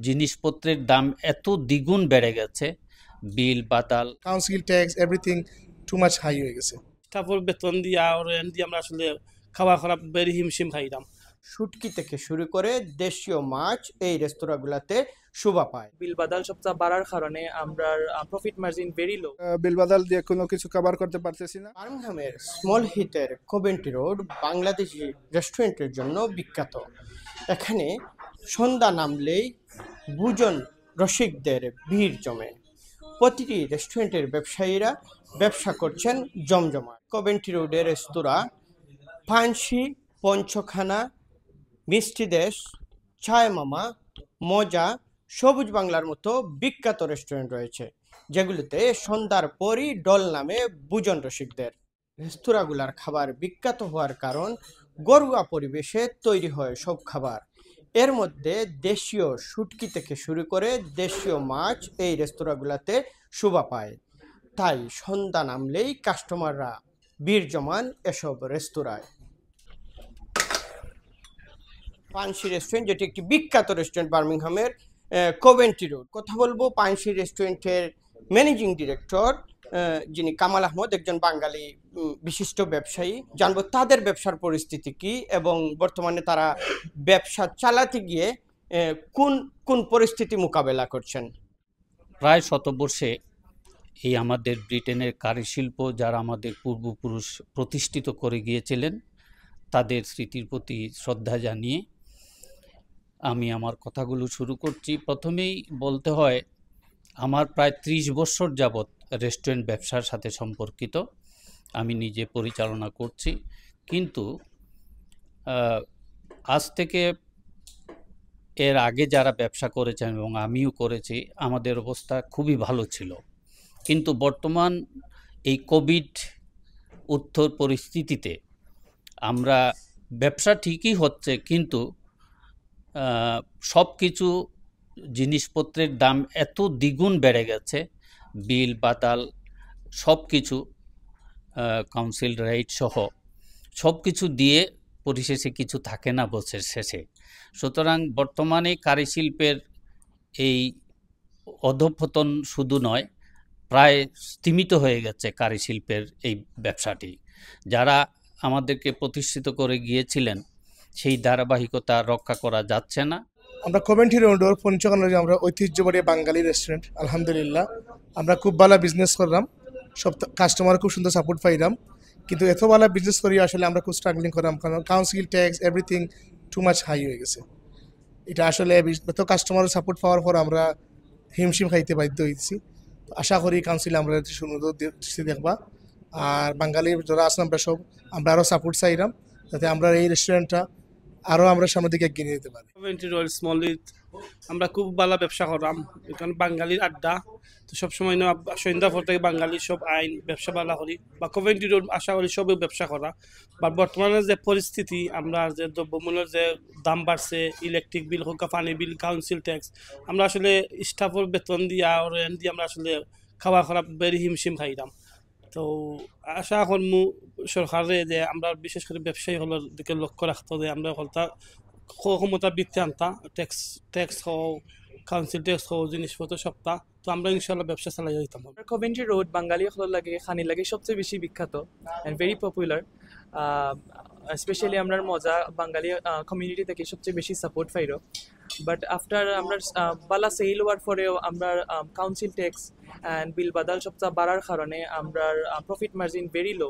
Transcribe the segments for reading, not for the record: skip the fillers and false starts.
জিনিসপত্রের দাম এত দ্বিগুণ বেড়ে গেছে, বিল বাতাল, council tax everything too much high হয়ে গেছে। স্টাফের বেতন দিয়া আর রেন্ট দিয়ে আমরা আসলে খাওয়া খারাপ বেরি হিমশিম খাইলাম। শুটকি থেকে শুরু করে দেশীয় মাছ এই রেস্তোরাঁগুলোতে শোভা পায়। বিল বাদাল সবচেয়ে বাড়ার কারণে আমরা প্রফিট মার্জিন ভেরি লো। বিল বাদাল দিয়ে কোনো কিছু কভার করতে পারতেছি না। বার্মিংহামের স্মল হিথের কোভেন্ট্রি রোড বাংলাদেশি রেস্টুরেন্টের জন্য বিখ্যাত। এখানে সন্ধ্যা নামলেই ভোজন রসিকদের ভিড় জমে। প্রতিটি রেস্টুরেন্টের ব্যবসায়ীরা ব্যবসা করছেন জমজমাট। কোভেন্ট্রি রোডের রেস্তোরাঁ ফান্সি, পঞ্চখানা, মিষ্টি দেশ, ছায় মামা, মজা, সবুজ বাংলার মতো বিখ্যাত রেস্টুরেন্ট রয়েছে, যেগুলোতে সন্ধ্যার পরই ডল নামে ভোজন রসিকদের। রেস্তোরাঁগুলার খাবার বিখ্যাত হওয়ার কারণ ঘরোয়া পরিবেশে তৈরি হয় সব খাবার। এর মধ্যে দেশীয় শুটকি থেকে শুরু করে দেশীয় মাছ এই রেস্তোরাঁগুলোতে শোভা পায়। তাই সন্ধ্যা নামলেই কাস্টমাররা ভিড় জমান এসব রেস্তোরাঁয়। পানসি রেস্টুরেন্ট, যেটি একটি বিখ্যাত রেস্টুরেন্ট বার্মিংহামের কোভেন্ট্রি রোড। কথা বলবো পানসি রেস্টুরেন্টের ম্যানেজিং ডিরেক্টর, যিনি কামাল আহমদ, একজন বাঙালি বিশিষ্ট ব্যবসায়ী। জানবো তাদের ব্যবসার পরিস্থিতি কি এবং বর্তমানে তারা ব্যবসা চালাতে গিয়ে কোন কোন পরিস্থিতি মোকাবেলা করছেন। প্রায় শতবর্ষে এই আমাদের ব্রিটেনের কারুশিল্প যারা আমাদের পূর্বপুরুষ প্রতিষ্ঠিত করে গিয়েছিলেন, তাদের স্মৃতির প্রতি শ্রদ্ধা জানিয়ে আমি আমার কথাগুলো শুরু করছি। প্রথমেই বলতে হয়, আমার প্রায় 30 বছর যাবৎ রেস্টুরেন্ট ব্যবসার সাথে সম্পর্কিত। আমি নিজে পরিচালনা করছি, কিন্তু আজ থেকে এর আগে যারা ব্যবসা করেছেন এবং আমিও করেছি, আমাদের অবস্থা খুবই ভালো ছিল। কিন্তু বর্তমান এই কোভিড উত্তর পরিস্থিতিতে আমরা ব্যবসা ঠিকই হচ্ছে, কিন্তু সব কিছু জিনিসপত্রের দাম এত দ্বিগুণ বেড়ে গেছে, বিল বাতাল সব কিছু, কাউন্সিল রাইট সহ সব কিছু দিয়ে পরিশেষে কিছু থাকে না বছর শেষে। সুতরাং বর্তমানে কারুশিল্পের এই অধঃপতন শুধু নয়, প্রায় স্তিমিত হয়ে গেছে কারুশিল্পের এই ব্যবসাটি। যারা আমাদেরকে প্রতিষ্ঠিত করে গিয়েছিলেন, সেই ধারাবাহিকতা রক্ষা করা যাচ্ছে না। আমরা কোভেন্ট্রি রোডের পঞ্চখানা আমরা ঐতিহ্যবাহী বাঙালি রেস্টুরেন্ট, আলহামদুলিল্লাহ আমরা খুব ভালো বিজনেস করলাম, সব কাস্টমার খুব সুন্দর সাপোর্ট পাইলাম। কিন্তু এত ভালো বিজনেস করি আসলে আমরা খুব স্ট্রাগলিং করলাম, কারণ council tax everything too much high হয়ে গেছে। এটা আসলে এত কাস্টমারের সাপোর্ট পাওয়ার পর আমরা হিমশিম খাইতে বাধ্য হয়েছি। আশা করি কাউন্সিল আমরা সুন্দর দৃষ্টি দেখবা, আর বাঙালির যারা আছেন আমরা আরও সাপোর্ট চাইলাম, যাতে আমরা এই রেস্টুরেন্টটা আরও আমরা সামনের দিকে এগিয়ে নিয়ে যেতে পারি। কোভেন্ট্রি রোড স্মল হিথ আমরা খুব ভালো ব্যবসা করলাম, এখানে বাঙালির আড্ডা। তো সবসময় না সন্ধ্যা পর থেকে বাঙালির সব আইন ব্যবসা ভালো করি, বা কোভেন্ট্রি রোড আশা করি সবই ব্যবসা করা। বা বর্তমানে যে পরিস্থিতি, আমরা যে দ্রব্যমূল্যের যে দাম বাড়ছে, ইলেকট্রিক বিল হোক, পানি বিল, কাউন্সিল ট্যাক্স, আমরা আসলে স্টাফের বেতন দিয়া আর রেন্ট দিয়ে আমরা আসলে খাওয়া খারাপ বেরি হিমশিম খাইলাম। তো আশা করমু সরকারে যে আমরা বিশেষ করে ব্যবসায়ী হলের দিকে লক্ষ্য রাখতে, যে আমরা হলতা ক্ষমতা বৃত্তি আনতা, ট্যাক্স হোক, কাউন্সিল ট্যাক্স হোক, জিনিসপত্র সপ্তাহ, তো আমরা ইনশাল্লাহ ব্যবসা চালাই যেতাম। কোভেন্ট্রি রোড বাঙালি হল লাগে, খানি লাগে সবচেয়ে বেশি বিখ্যাত অ্যান্ড ভেরি পপুলার। স্পেশালি আমরা মজা বাঙালি কমিউনিটি থেকে সবচেয়ে বেশি সাপোর্ট পাইরো। বাট আফটার আমরা বালা সেল হওয়ার পরেও আমরা কাউন্সিল ট্যাক্স অ্যান্ড বিল বাদাল সবচেয়ে বাড়ার কারণে আমরা profit margin very low,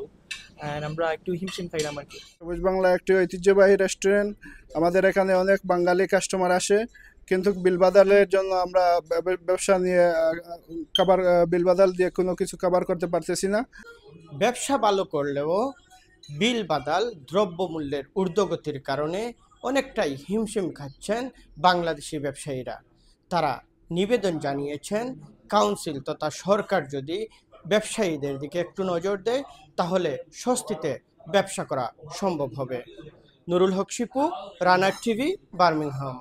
and আমরা একটু হিমশিম খাইলাম আর কি। সবুজ বাংলা একটি ঐতিহ্যবাহী রেস্টুরেন্ট, আমাদের এখানে অনেক বাঙালি কাস্টমার আসে, কিন্তু বিল বাদালের জন্য আমরা ব্যবসা নিয়ে বিল বাদাল দিয়ে কোনো কিছু কভার করতে পারতেছি না। ব্যবসা ভালো করলেও বিল বাদাল দ্রব্যমূল্যের ঊর্ধ্বগতির কারণে অনেকটাই হিমশিম খাচ্ছেন বাংলাদেশি ব্যবসায়ীরা। তারা নিবেদন জানিয়েছেন কাউন্সিল তথা সরকার যদি ব্যবসায়ীদের দিকে একটু নজর দেয়, তাহলে স্বস্তিতে ব্যবসা করা সম্ভব হবে। নুরুল হক শিপু, রানার টিভি, বার্মিংহাম।